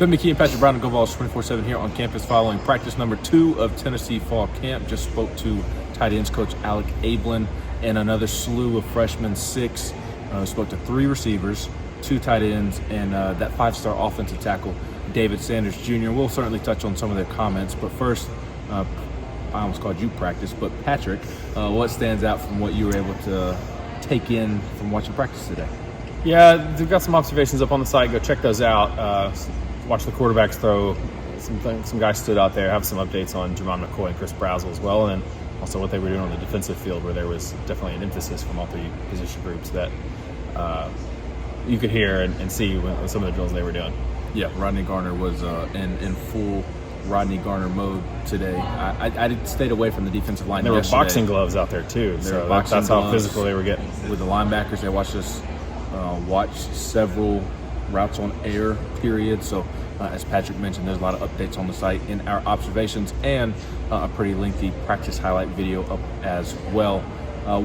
Ben McKee and Patrick Brown and Go Vols 24/7 here on campus following practice number 2 of Tennessee Fall Camp. Just spoke to tight ends coach Alec Ablin and another slew of freshmen, 6. Spoke to 3 receivers, 2 tight ends, and that 5-star offensive tackle, David Sanders Jr. We'll certainly touch on some of their comments, but first, I almost called you practice, but Patrick, what stands out from what you were able to take in from watching practice today? Yeah, we've got some observations up on the site. Go check those out. Watch the quarterbacks throw. Some guys stood out there. Have some updates on Jerron McCoy and Chris Brazzell as well, and also what they were doing on the defensive field, where there was definitely an emphasis from all 3 position groups that you could hear and see when some of the drills they were doing. Yeah, Rodney Garner was in full Rodney Garner mode today. I stayed away from the defensive line. There were yesterday. boxing gloves out there too, so that's how physical they were getting. With the linebackers, they watched us watch several routes on air, period. So as Patrick mentioned, there's a lot of updates on the site in our observations and a pretty lengthy practice highlight video up as well.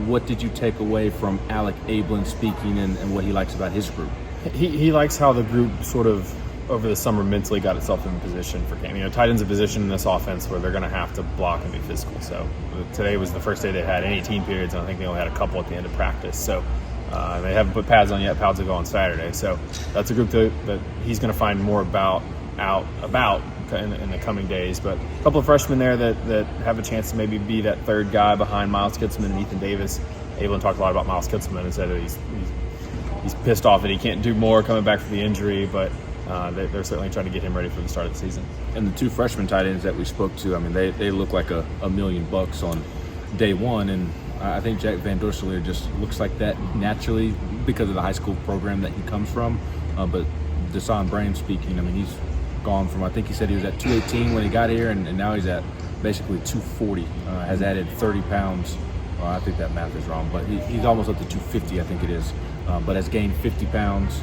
What did you take away from Alec Ablin speaking and what he likes about his group? He likes how the group sort of over the summer mentally got itself in position for camp. Tight end's a position in this offense where they're going to have to block and be physical. So today was the first day they had any team periods, and I think they only had a couple at the end of practice. So they haven't put pads on yet. Pads will go on Saturday. So that's a group that he's going to find more about in the coming days. But a couple of freshmen there that have a chance to maybe be that third guy behind Miles Kitzelman and Ethan Davis. Ablin talked a lot about Miles Kitzelman and said that he's pissed off that he can't do more coming back from the injury, but they're certainly trying to get him ready for the start of the season. And the 2 freshman tight ends that we spoke to, I mean, they look like $1 million on day one, and I think Jack Van Dorselaer just looks like that naturally because of the high school program that he comes from. But Desan Brame speaking, I mean, he's gone from, I think he said he was at 218 when he got here, and now he's at basically 240. Has added 30 pounds. Well, I think that math is wrong, but he's almost up to 250, I think it is. But has gained 50 pounds,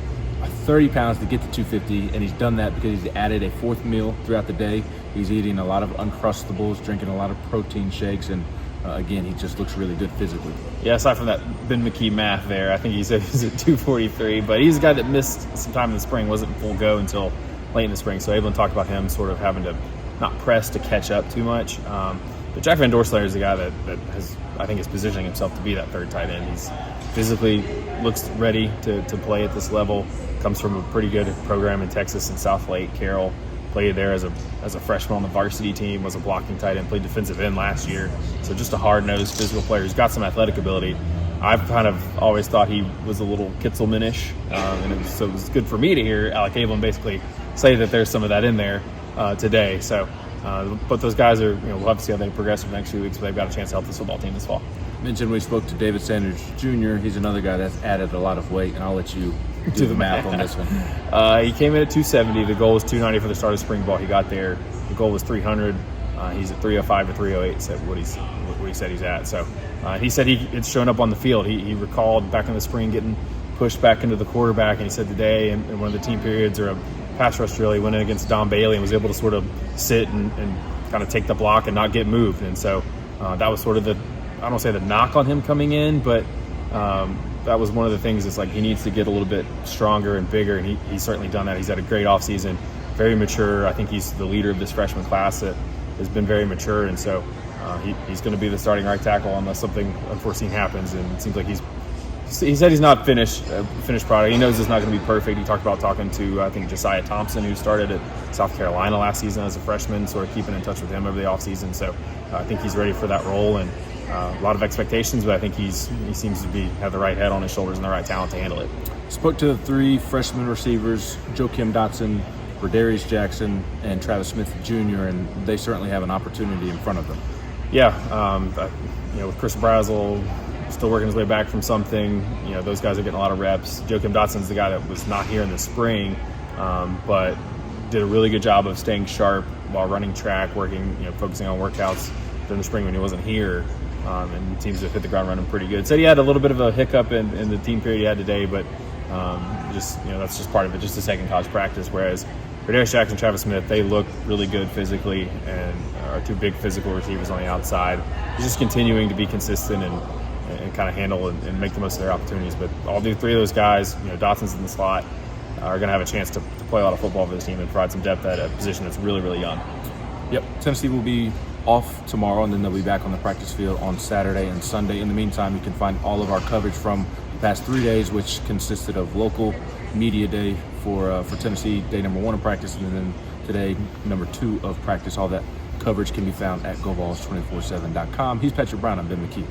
30 pounds to get to 250, and he's done that because he's added a 4th meal throughout the day. He's eating a lot of Uncrustables, drinking a lot of protein shakes, and again, he just looks really good physically. Yeah, aside from that Ben McKee math there, I think he said he's at 243, but he's a guy that missed some time in the spring, wasn't full go until late in the spring. So Ablin talked about him sort of having to not press to catch up too much. But Jack Van Dorselaer is the guy that has, I think, is positioning himself to be that third tight end. He's physically looks ready to play at this level. Comes from a pretty good program in Texas and South Lake. Carroll played there as a freshman on the varsity team, was a blocking tight end, played defensive end last year. So just a hard-nosed physical player who's got some athletic ability. I've kind of always thought he was a little Kitzelman-ish, and it was good for me to hear Alec Ablin basically say that there's some of that in there today. So, but those guys are, we'll have to see how they progress for the next few weeks, but they've got a chance to help this football team this fall. Mentioned we spoke to David Sanders Jr. He's another guy that's added a lot of weight, and I'll let you do the math on this one. He came in at 270. The goal was 290 for the start of spring ball. He got there. The goal was 300. He's at 305 to 308. Said what he said he's at. So he said it's shown up on the field. He recalled back in the spring getting pushed back into the quarterback, and he said today in one of the team periods or a pass rush drill, he went in against Don Bailey and was able to sort of sit and kind of take the block and not get moved. And so that was sort of I don't say the knock on him coming in, but that was one of the things. It's like he needs to get a little bit stronger and bigger, and he's certainly done that. He's had a great offseason, very mature. I think he's the leader of this freshman class that has been very mature, and so he's going to be the starting right tackle unless something unforeseen happens. And it seems like he said he's not finished product. He knows it's not going to be perfect. He talked about talking to, I think, Josiah Thompson, who started at South Carolina last season as a freshman, sort of keeping in touch with him over the offseason. So I think he's ready for that role, and a lot of expectations, but I think he seems to have the right head on his shoulders and the right talent to handle it. Spoke to the 3 freshman receivers, Joakim Dotson, Rodarius Jackson, and Travis Smith Jr., and they certainly have an opportunity in front of them. Yeah, with Chris Brazzell still working his way back from something, those guys are getting a lot of reps. Joakim Dotson's the guy that was not here in the spring, but did a really good job of staying sharp while running track, working, focusing on workouts during the spring when he wasn't here. And seems to hit the ground running pretty good. Said he had a little bit of a hiccup in the team period he had today, but that's just part of it, just a second college practice. Whereas Rodarius Jackson and Travis Smith, they look really good physically and are 2 big physical receivers on the outside. He's just continuing to be consistent and kind of handle and make the most of their opportunities. But all 3 of those guys, Dotson's in the slot. are going to have a chance to play a lot of football for this team and provide some depth at a position that's really, really young. Yep, Tennessee will be off tomorrow, and then they'll be back on the practice field on Saturday and Sunday. In the meantime, you can find all of our coverage from the past 3 days, which consisted of local media day for Tennessee, day number 1 of practice, and then today, number 2 of practice. All that coverage can be found at GoVols247.com. He's Patrick Brown. I'm Ben McKee.